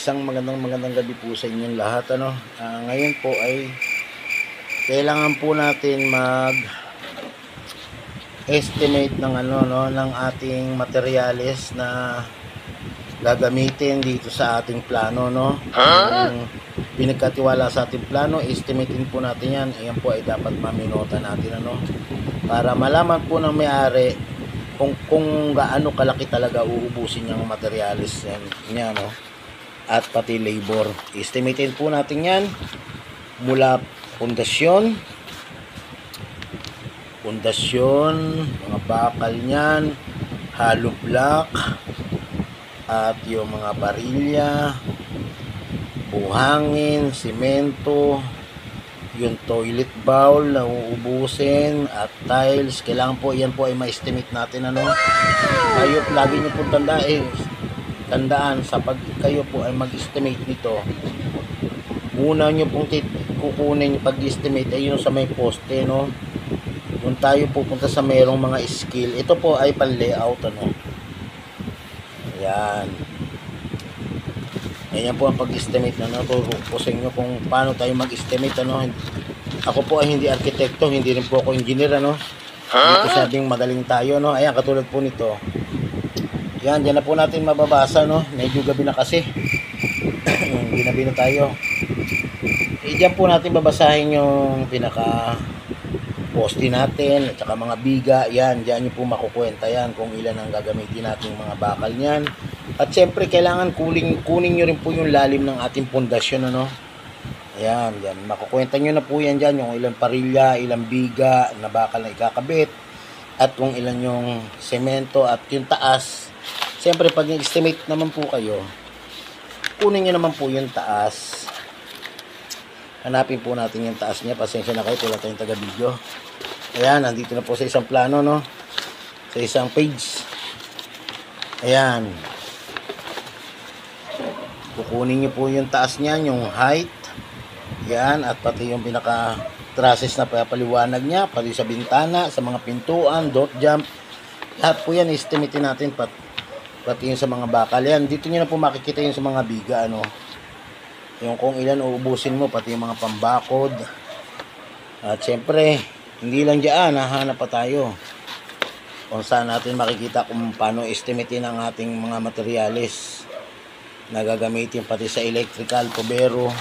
Isang magandang gabi po sa inyong lahat. Ngayon po ay kailangan po natin mag-estimate ng ng ating materyales na gagamitin dito sa ating plano, no. Yung pinagkatiwala sa ating plano, estimatein po natin 'yan. Ayan po ay dapat maminota natin, para malaman po ng may-ari kung gaano kalaki talaga uubusin yung materyales niya, no, at pati labor. Estimatein po natin yan mula pundasyon, mga bakal niyan, hollow block, at yung mga barilya, buhangin, simento, yung toilet bowl na uubusin, at tiles. Kailangan po yan po ay ma-estimate natin, kayo lagi nyo po tandaan sa pag kayo po ay mag-estimate nito, una nyo pong kukunin yung pag-estimate ay yun sa may poste, no. Kung tayo pupunta sa merong mga skill, ito po ay pan-layout, Ayan po ang pag-estimate na naturo po sa inyo kung paano tayo mag-estimate, Ako po ay hindi arkitekto, hindi rin po ako engineer, Hindi po sabing magaling tayo, Ayan, katulad po nito. Yan, dyan na po natin mababasa, Medyo gabi na kasi. Ginabi na tayo. Dyan po natin babasahin yung pinaka poste natin at saka mga biga. Yan, dyan nyo po makukwenta yan kung ilan ang gagamitin natin mga bakal niyan. At syempre, kailangan kunin nyo rin po yung lalim ng ating pundasyon, Ayan, yan. Makukwenta nyo na po yan dyan, yung ilang parilya, ilang biga na bakal na ikakabit, at kung ilan yung semento at yung taas. Siyempre, pag estimate naman po kayo, kunin nyo naman po yung taas. Hanapin po natin yung taas niya. Pasensya na kayo, wala tayong taga-video. Ayan, nandito na po sa isang plano, sa isang page. Ayan. Kukunin nyo po yung taas niya, yung height. Yan, at pati yung pinaka trusses na papaliwanag niya, pati sa bintana, sa mga pintuan, dot jump. Lahat po yan, estimate natin, pati yung sa mga bakal. Yan, dito nyo na po makikita yung sa mga biga, yung kung ilan uubusin mo, pati yung mga pambakod. At syempre, hindi lang dyan, hahanap pa tayo kung saan natin makikita kung paano estimatein ang ating mga materyales na gagamitin, pati sa electrical, tubero.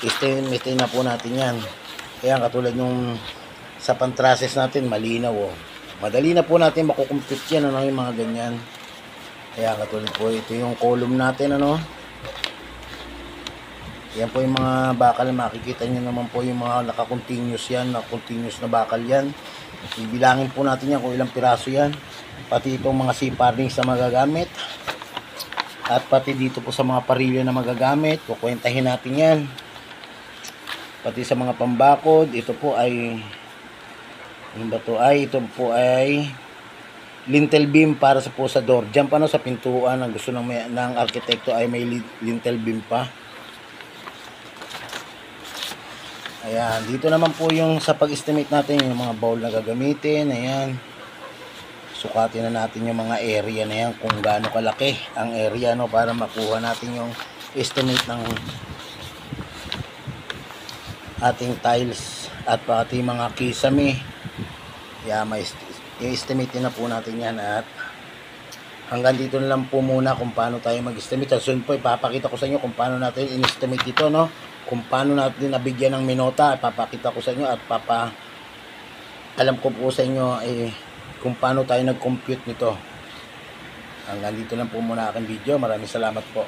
Estimate na po natin yan. Kaya katulad nung sa pantrases natin, malinaw, madali na po natin makukompute yan, yung mga ganyan. Kaya katulad po, ito yung column natin, yan po yung mga bakal, makikita nyo naman po yung mga naka-continuous yan, continuous na bakal yan. Ibilangin po natin yan kung ilang piraso yan, pati itong mga C-parings na magagamit, at pati dito po sa mga parilya na magagamit, kukwentahin natin yan. Pati sa mga pambakod, ito po ay ito po ay lintel beam para sa door jump, sa pintuan. Ang gusto ng arkitekto ay may lintel beam pa. Ayan, dito naman po yung sa pag-estimate natin yung mga bowl na gagamitin. Ayan, sukatin na natin yung mga area na yan, kung gaano kalaki ang area, para makuha natin yung estimate ng ating tiles at pati mga kisame. I-estimate na po natin yan, at hanggang dito na lang po muna kung paano tayo mag-estimate. Soon po ipapakita ko sa inyo kung paano natin in-estimate dito, kung paano natin nabigyan ng minota. Ipapakita ko sa inyo at alam ko po sa inyo kung paano tayo nag-compute nito. Hanggang dito lang po muna aking video. Maraming salamat po.